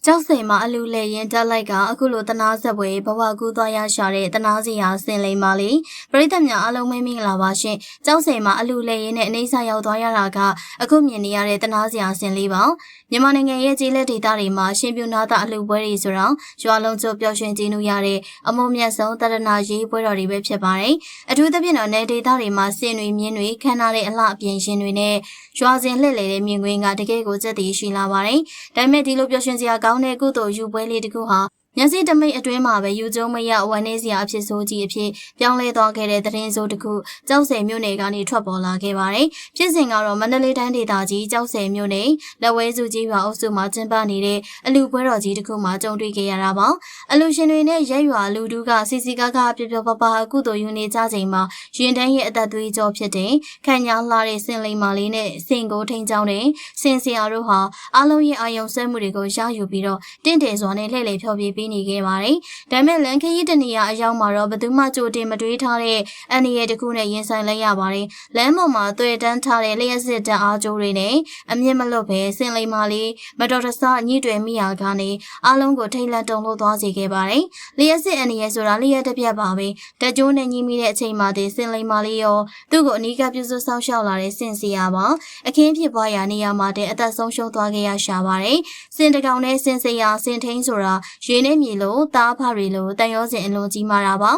ကျောက်စိန်မှာအလူလေရင်တက်လိုက်ကအခုလိုတနာဆက်ပွဲဘဝကူးသွားရရှာတဲ့တနာစီယာဆင်လိမ်ပါလေပရိသတ်များအားလုံးမင်္ဂလာပါရှင်ကျောက်စိန်မှာအလူလေရင်နဲ့အနေဆာရောက်သွားရတာကအခုမြင်နေရတဲ့တနာစီယာဆင်လေးပါမြန်မာနိုင်ငံရဲ့ကြီးလက်ဒေသတွေမှာရှင်ပြူနာတာအလူပွဲတွေဆိုတော့ရွာလုံးကျပျော်ရွှင်ကြည်နူးရတဲ့အမုံမြတ်ဆုံးတရဏရေးပွဲတော်တွေပဲဖြစ်ပါတယ်အထူးသဖြင့်တော့နယ်ဒေသတွေမှာဆင်တွေမြင်းတွေခမ်းနားတဲ့အလှအပြင်ရှင်တွေနဲ့ရွာစဉ်လှည့်လည်တဲ့မြင်ကွင်းကတကယ်ကိုစက်တည်ရှိလာပါတယ်ဒါပေမဲ့ဒီလိုပျော်ရွှင်စရာကောင်းတဲ့ကုသိုလ်ယူပွဲလေးတစ်ခုဟာညစီတမိတ်အတွင်းမှာပဲယူကျုံမရဝမ်းနေစရာအဖြစ်ဆိုးကြီးအဖြစ်ပြောင်းလဲသွားခဲ့တဲ့သတင်းဆိုးတစ်ခုကျောက်ဆယ်မြို့နယ်ကနေထွက်ပေါ်လာခဲ့ပါတယ်။ဖြစ်စဉ်ကတော့မန္တလေးတိုင်းဒေသကြီးကျောက်ဆယ်မြို့နယ်လက်ဝဲစုကြီးရွာအုပ်စုမှာကျင်းပနေတဲ့အလူပွဲတော်ကြီးတစ်ခုမှာကြုံတွေ့ခဲ့ရတာပါ။အလူရှင်တွေနဲ့ရဲရွာလူတူးကစီစီကားကားပျော်ပျော်ပါပါကုသိုလ်ယူနေကြချိန်မှာရင်တန်းရဲ့အသက်သွေးကြောဖြစ်တဲ့ခံညာလှတဲ့စင်လိမ်မာလေးနဲ့စင်ကိုထိန်ချောင်းတဲ့စင်စရာတို့ဟာအားလုံးရဲ့အာယုံဆွဲမှုတွေကိုရယူပြီးတော့တင့်တယ်စွာနဲ့လှည့်လည်ဖျော်ဖြေပေးနေခဲ့ပါတယ်။ဒါပေမဲ့လန်ခရီးတနေရာအရောက်မှာတော့ဘယ်သူမှကြိုတင်မတွေးထားတဲ့အန်ဒီရဲ့တခုနဲ့ရင်ဆိုင်လိုက်ရပါတယ်။လမ်းပေါ်မှာတွေ့တန်းထားတဲ့လျှက်စစ်တန်းအားကြိုးတွေနဲ့အမြင့်မလွတ်ပဲစင်လိမ်မာလေးမတော်တဆညှိတွယ်မိရာကနေအားလုံးကိုထိတ်လန့်တုန်လှုပ်သွားစေခဲ့ပါတယ်။လျှက်စစ်အန်ဒီရဲ့ဆိုတာလျှက်တစ်ပြက်ပါပဲ။တကြိုးနဲ့ညှိမိတဲ့အချိန်မှာတည်းစင်လိမ်မာလေးရောသူ့ကိုအနီးကပ်ပြုစုဆောက်ရှောက်လာတဲ့စင်စီယာပါ။အခင်းဖြစ်ပွားရာနေရာမှာတည်းအသက်ဆုံးရှုံးသွားခဲ့ရရှာပါတယ်။စင်တကောင်နဲ့စင်စရာစင်ထိန်ဆိုတာရေနဲ့မြေလို့တားဖရီလို့တန်ရောစင်အလုံးကြီးမာတာပါ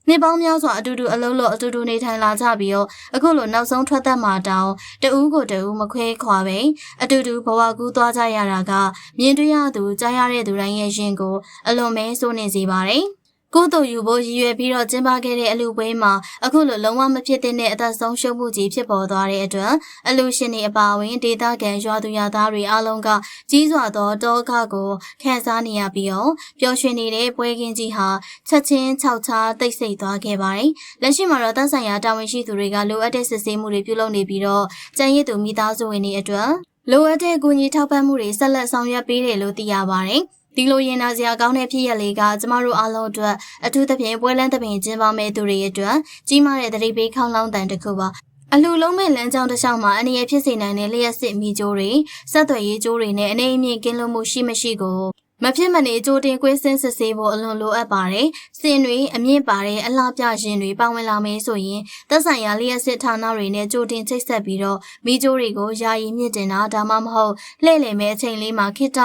နှစ်ပေါင်းများစွာအတူတူအလုံးလို့အတူတူနေထိုင်လာကြပြီးတော့အခုလိုနောက်ဆုံးထွက်သက်မှာတောင်းတဦးကိုတဦးမခွဲခွာပဲအတူတူဘဝကူးသွားကြရတာကမြင်တွေ့ရသူကြားရတဲ့သူတိုင်းရဲ့ရင်ကိုအလွန်မဲစိုးနေစေပါတယ်ကုသိုလ်ယူဖို့ရည်ရွယ်ပြီးတော့ကျင်းပခဲ့တဲ့အလူပွဲမှာအခုလိုလုံးဝမဖြစ်တဲ့အသက်ဆုံးရှုံးမှုကြီးဖြစ်ပေါ်သွားတဲ့အတွက်အလူရှင်တွေအပါအဝင်ဒေသခံရွာသူရွာသားတွေအားလုံးကကြီးစွာသောတောခကိုခံစားနေရပြီးတော့ပျော်ရွှင်နေတဲ့ပွဲကင်းကြီးဟာချက်ချင်းခြောက်ခြားတိတ်ဆိတ်သွားခဲ့ပါတယ်။လက်ရှိမှာတော့သက်ဆိုင်ရာတာဝန်ရှိသူတွေကလိုအပ်တဲ့စစ်ဆေးမှုတွေပြုလုပ်နေပြီးတော့ကျန်ရည်သူမိသားစုဝင်တွေအတွက်လိုအပ်တဲ့ကူညီထောက်ပံ့မှုတွေဆက်လက်ဆောင်ရွက်ပေးတယ်လို့သိရပါတယ်။ဒီလိုရင်နာစရာကောင်းတဲ့ဖြစ်ရပ်လေးကကျမတို့အားလုံးအတွက်အထူးသဖြင့်ပွဲလန်းသဘင်ကျင်းပမဲ့သူတွေအတွက်ကြီးမားတဲ့သတိပေးခေါင်းလောင်းတန်တစ်ခုပါအလူလုံးမဲ့လမ်းကြောင်းတစ်လျှောက်မှာအနေရဖြစ်စေနိုင်တဲ့လျှက်စစ်မီကြိုးတွေဆက်သွယ်ရေးကြိုးတွေနဲ့အနေအမြင့်ကင်းလို့မှုရှိမရှိကိုမဖြစ်မနေကြိုတင်ကွင်းစင်းစစ်ဆေးဖို့အလွန်လိုအပ်ပါတယ်။စင်တွေအမြင့်ပါတဲ့အလှပြရှင်တွေပါဝင်လာမယ်ဆိုရင်သက်ဆိုင်ရာလျှက်စစ်ဌာနတွေနဲ့ကြိုတင်ချိတ်ဆက်ပြီးတော့မိကြိုးတွေကိုယာယီမြင့်တင်တာဒါမှမဟုတ်လှည့်လည်မဲ့အချိန်လေးမှာခိတ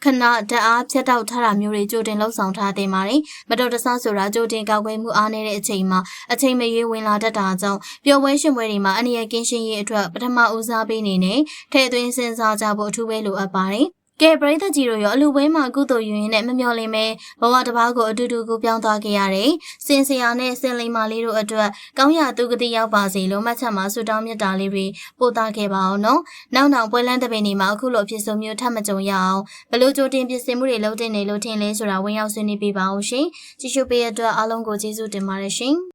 ခဏဓာတ်အားဖြတ်တောက်ထားတာမျိုးတွေကြိုတင်လှုပ်ဆောင်ထားသင့်ပါတယ်။မတော်တဆဆိုတာကြိုတင်ကောက်ွယ်မှုအားနည်းတဲ့အချိန်မှာအချိန်မရွေးဝင်လာတတ်တာကြောင့်ပျော်ပွဲရှင်ပွဲတွေမှာအနေရကင်းရှင်းရေးအတွက်ပထမဦးစားပေးနေနဲ့ထည့်သွင်းစဉ်းစားကြဖို့အထူးပဲလိုအပ်ပါတယ်။ကဲပရိသတ်ကြီးတို့ရောအလူပွဲမှာကုသိုလ်ယူရင်းနဲ့မမျှော်လင့်ပဲဘဝတစ်ပါးကိုအတူတူကူပြောင်းသွားခဲ့ရတယ်။စင်စရာနဲ့စင်လိမ်မာလေးတို့အတွက်ကောင်းရာသူကတိရောက်ပါစေလို့မှတ်ချက်မှာဆုတောင်းမြတ်တာလေးတွေပို့သခဲ့ပါအောင်နော်။နောက်ပွဲလန်းတပင်တွေမှာအခုလိုဖြစ်ဆိုမျိုးထပ်မကြုံရအောင်ဘလို့ကြိုတင်ပြင်ဆင်မှုတွေလုပ်တင်နေလို့ထင်လဲဆိုတာဝင်ရောက်ဆွေးနွေးပေးပါအောင်ရှင်။ကြည့်ရှုပေးရတဲ့အတွက်အားလုံးကိုကျေးဇူးတင်ပါတယ်ရှင်။